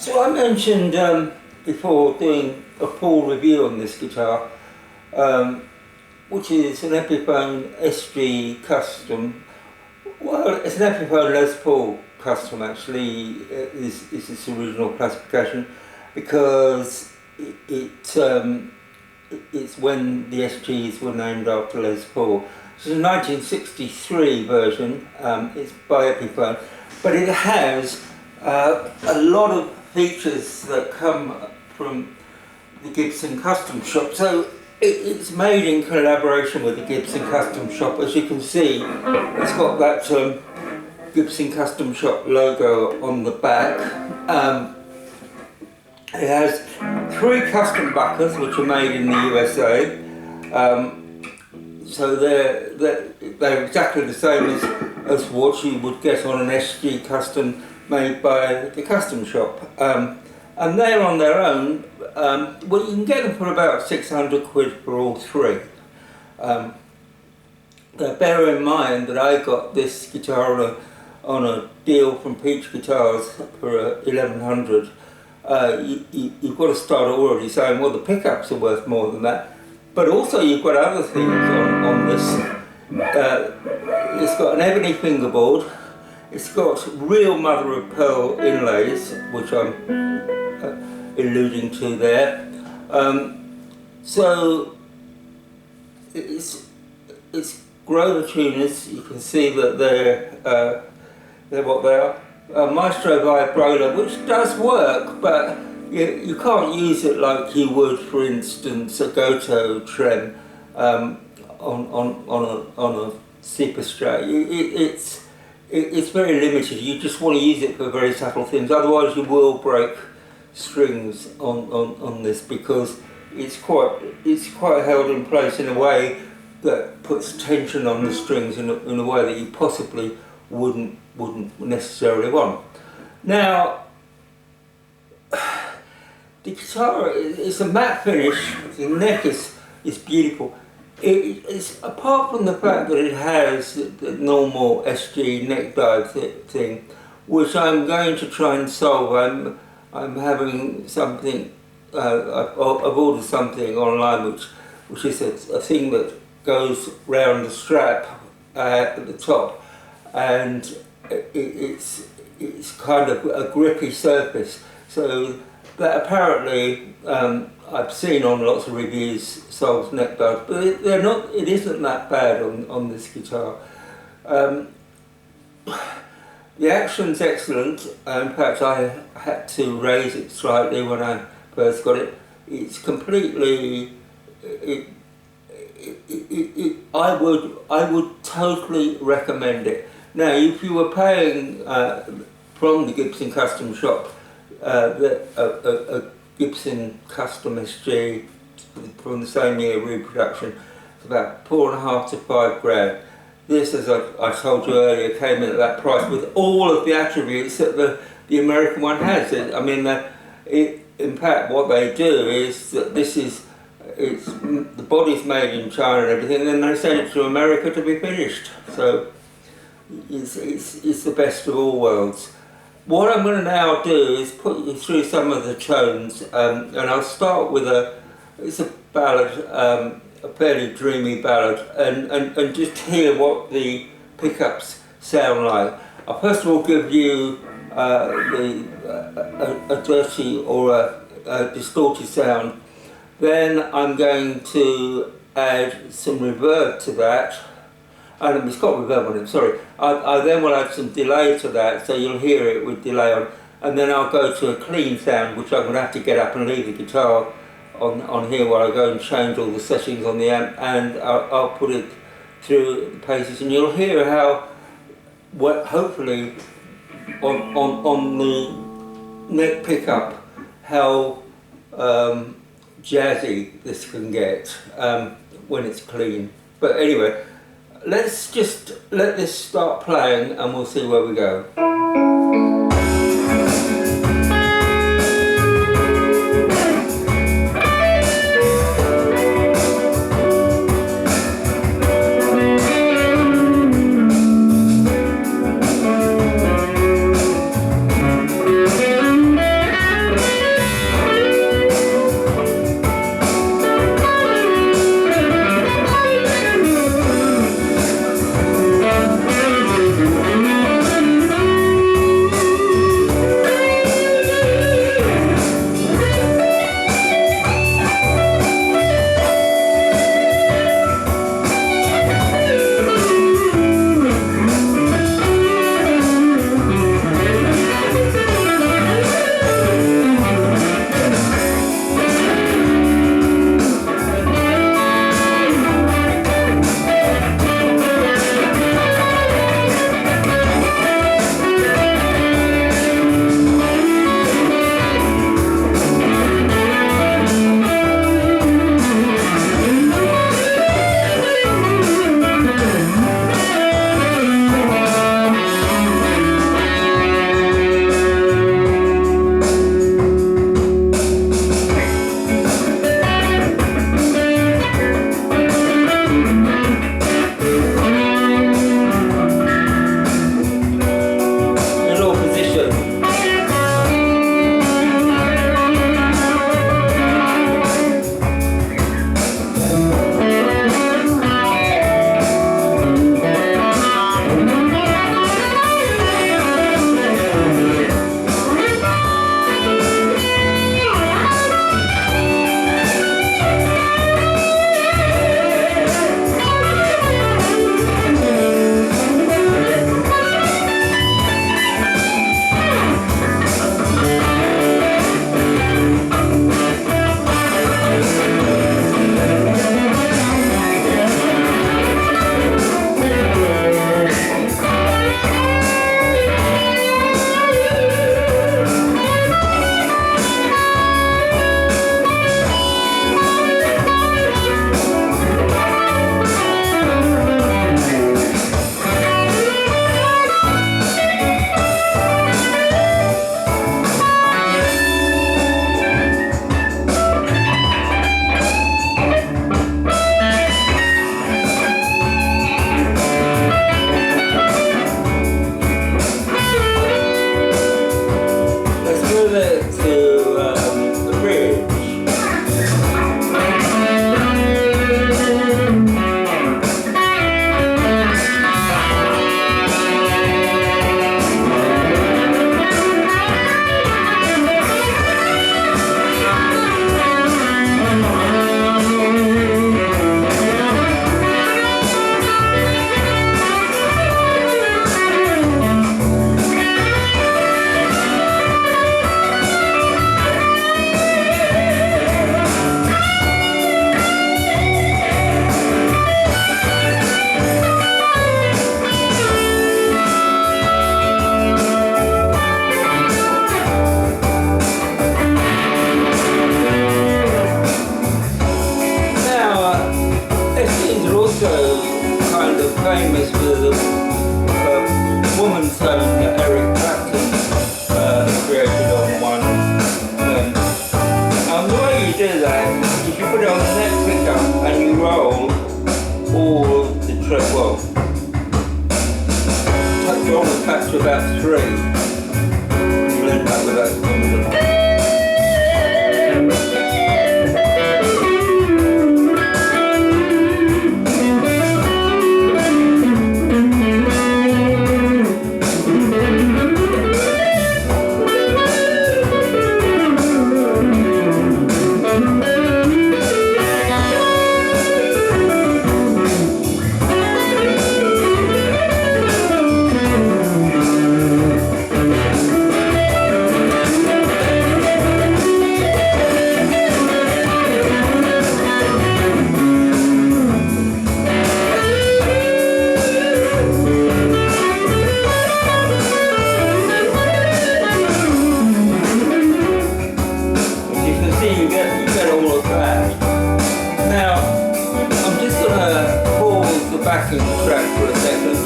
So I mentioned before doing a Paul review on this guitar, which is an Epiphone SG Custom. Well, it's an Epiphone Les Paul Custom actually, is its original classification, because it's when the SGs were named after Les Paul. It's a 1963 version, it's by Epiphone, but it has a lot of features that come from the Gibson Custom Shop. So it's made in collaboration with the Gibson Custom Shop. As you can see, it's got that Gibson Custom Shop logo on the back. It has 3 custom buckers which are made in the USA. So they're exactly the same as what you would get on an SG Custom made by the Custom Shop. And they're on their own. Well, you can get them for about 600 quid for all 3. Now bear in mind that I got this guitar on a deal from Peach Guitars for 1100. You've got to start already saying, well, the pickups are worth more than that. But also you've got other things on this. It's got an ebony fingerboard. It's got real mother of pearl inlays, which I'm alluding to there. So it's Grover tuners. You can see that they're what they are. Maestro Vibrola, which does work, but you can't use it like you would, for instance, a Goto trem on a Super Strat. It's very limited. You just want to use it for very subtle things. Otherwise, you will break strings on this, because it's quite held in place in a way that puts tension on the strings in a way that you possibly wouldn't necessarily want. Now, the guitar is a matte finish. The neck is beautiful. It's apart from the fact that it has the normal SG neck dive thing, which I'm going to try and solve. I'm having something. I've ordered something online, which is a thing that goes round the strap at the top, and it's kind of a grippy surface. So that apparently I've seen on lots of reviews solves neck dives, but they're not. It isn't that bad on this guitar. The action's excellent. In fact, I had to raise it slightly when I first got it. It's completely. I would totally recommend it. Now, if you were paying from the Gibson Custom Shop a Gibson Custom SG from the same year reproduction, it's about $4.5 to $5 grand. This, as I told you earlier, came in at that price with all of the attributes that the American one has. I mean, in fact, what they do is that the body's made in China and everything, and then they send it to America to be finished. So it's the best of all worlds. What I'm going to now do is put you through some of the tones, and I'll start with it's a ballad, a fairly dreamy ballad, and just hear what the pickups sound like. I'll first of all give you a dirty or a distorted sound. Then I'm going to add some reverb to that. It's got reverb on it, sorry. I then will add some delay to that, so you'll hear it with delay on. And then I'll go to a clean sound, which I'm going to have to get up and leave the guitar on here while I go and change all the settings on the amp, and I'll put it through the paces, and you'll hear how, hopefully, on the neck pickup, how jazzy this can get when it's clean. But anyway, let's just let this start playing and we'll see where we go. backing track for a second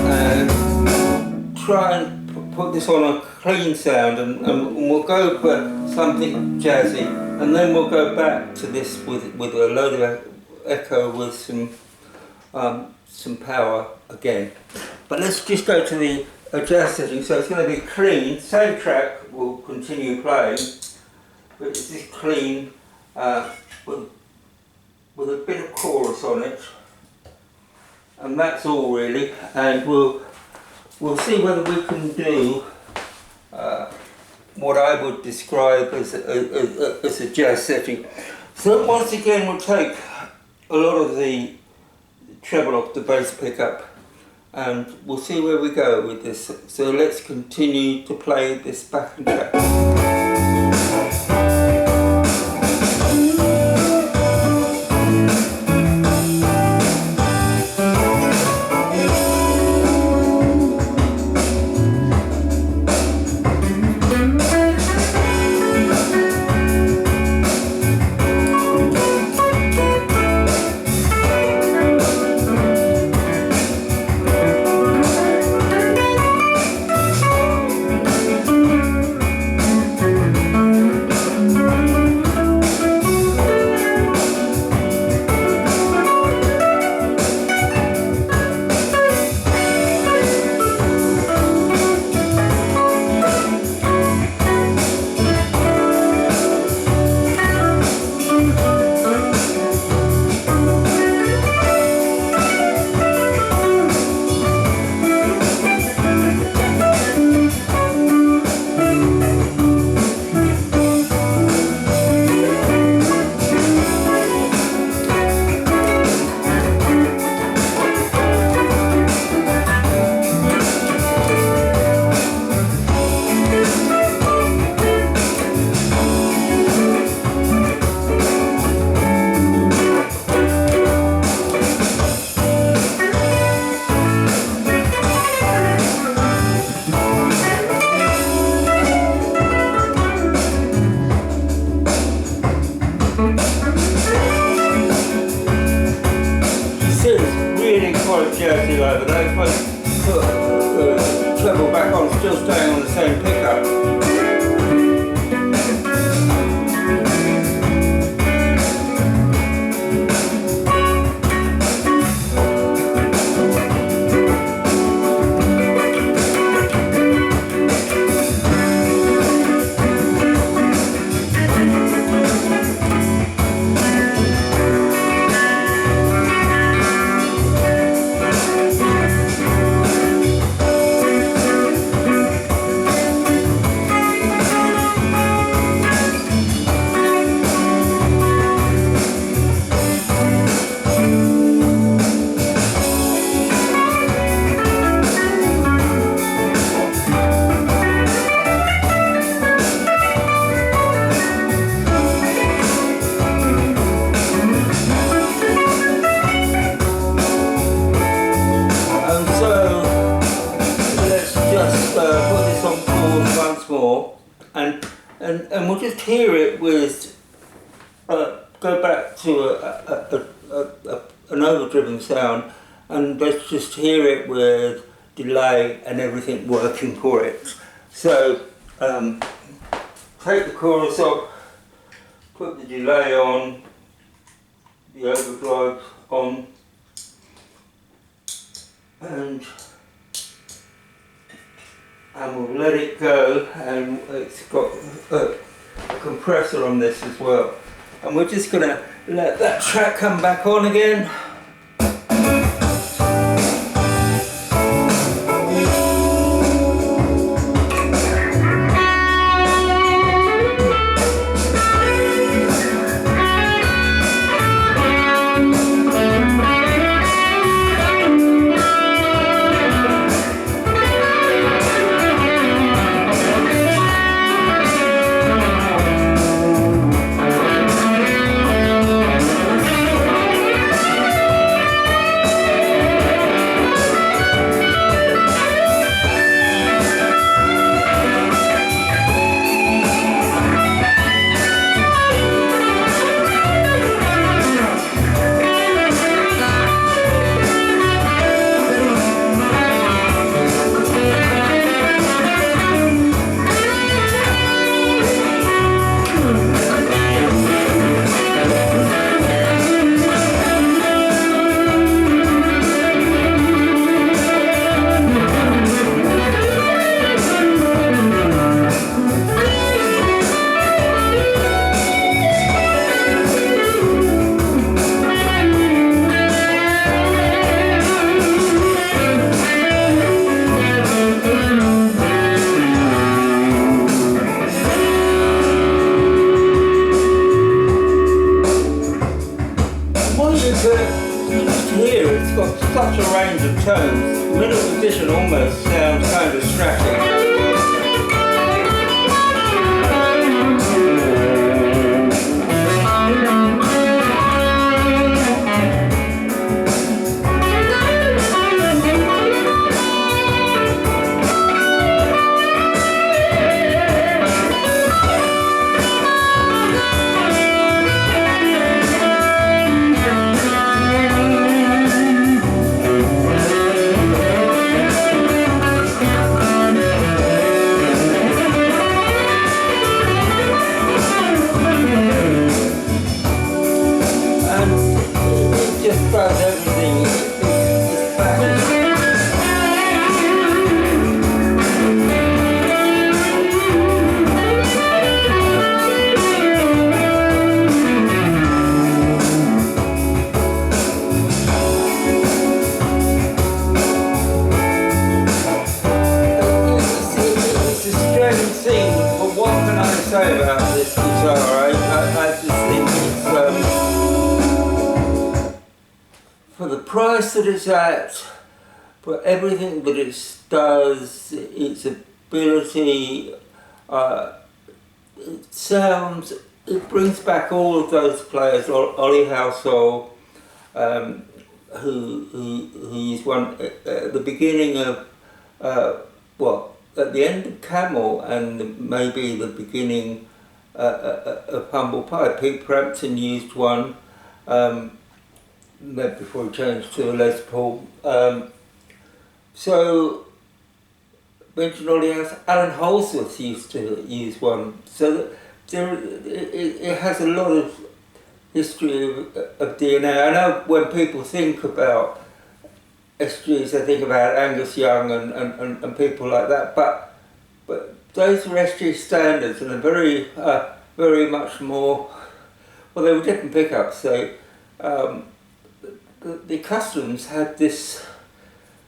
and try and put this on a clean sound, and we'll go for something jazzy, and then we'll go back to this with a load of echo with some power again. But let's just go to the jazz setting. So it's going to be clean, same track will continue playing, but it's this clean with a bit of chorus on it, and that's all really. And we'll see whether we can do what I would describe as a jazz setting. So once again we'll take a lot of the treble off the bass pickup, and we'll see where we go with this. So let's continue to play this backing track. Jazzy over there, if I put the treble back on, still staying on the same pickup. And we'll just hear it with, go back to an overdriven sound, and let's just hear it with delay and everything working for it. So take the chorus off, put the delay on, the overdrive on, and and we'll let it go, and it's got a compressor on this as well. And we're just going to let that track come back on again. Here it's got such a range of tones. Middle position almost sounds kind of stratty. Say about this guitar, I just think it's for the price that it's at, for everything that it does, its ability, it sounds, it brings back all of those players, Ollie Halsall, who's one at the beginning of at the end of Camel and maybe the beginning of Humble Pie. Pete Frampton used one before he changed to a Les Paul. So, mentioned Ollie House, Alan Holsworth used to use one. So it has a lot of history of DNA. I know when people think about SGs, I think about Angus Young and people like that, but those are SG standards and are very much more, well, they were different pickups. So the Customs had this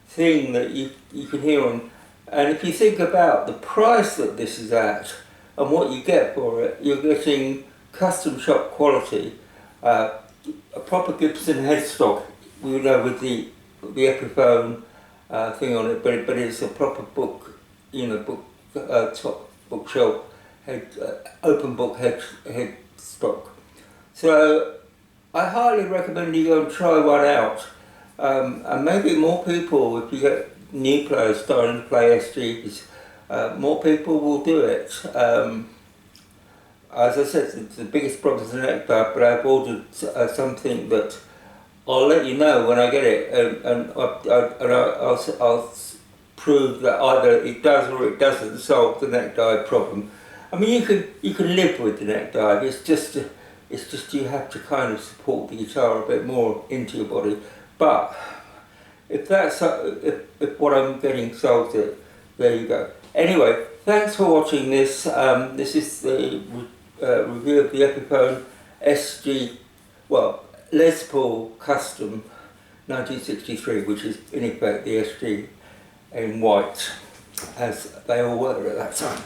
thing that you can hear on, and if you think about the price that this is at and what you get for it, you're getting custom shop quality, a proper Gibson headstock, we know, with the Epiphone thing on it, but it's a proper book, top bookshelf, open book head stock. So I highly recommend you go and try one out, and maybe more people, if you get new players starting to play SGs, more people will do it. As I said, the biggest problem is the neck dive, but I've ordered something that I'll let you know when I get it, and I'll prove that either it does or it doesn't solve the neck dive problem. I mean, you can live with the neck dive. It's just you have to kind of support the guitar a bit more into your body. But if that's if what I'm getting solves it, there you go. Anyway, thanks for watching this. This is the review of the Epiphone SG, well, Les Paul Custom 1963, which is in effect the SG in white, as they all were at that time.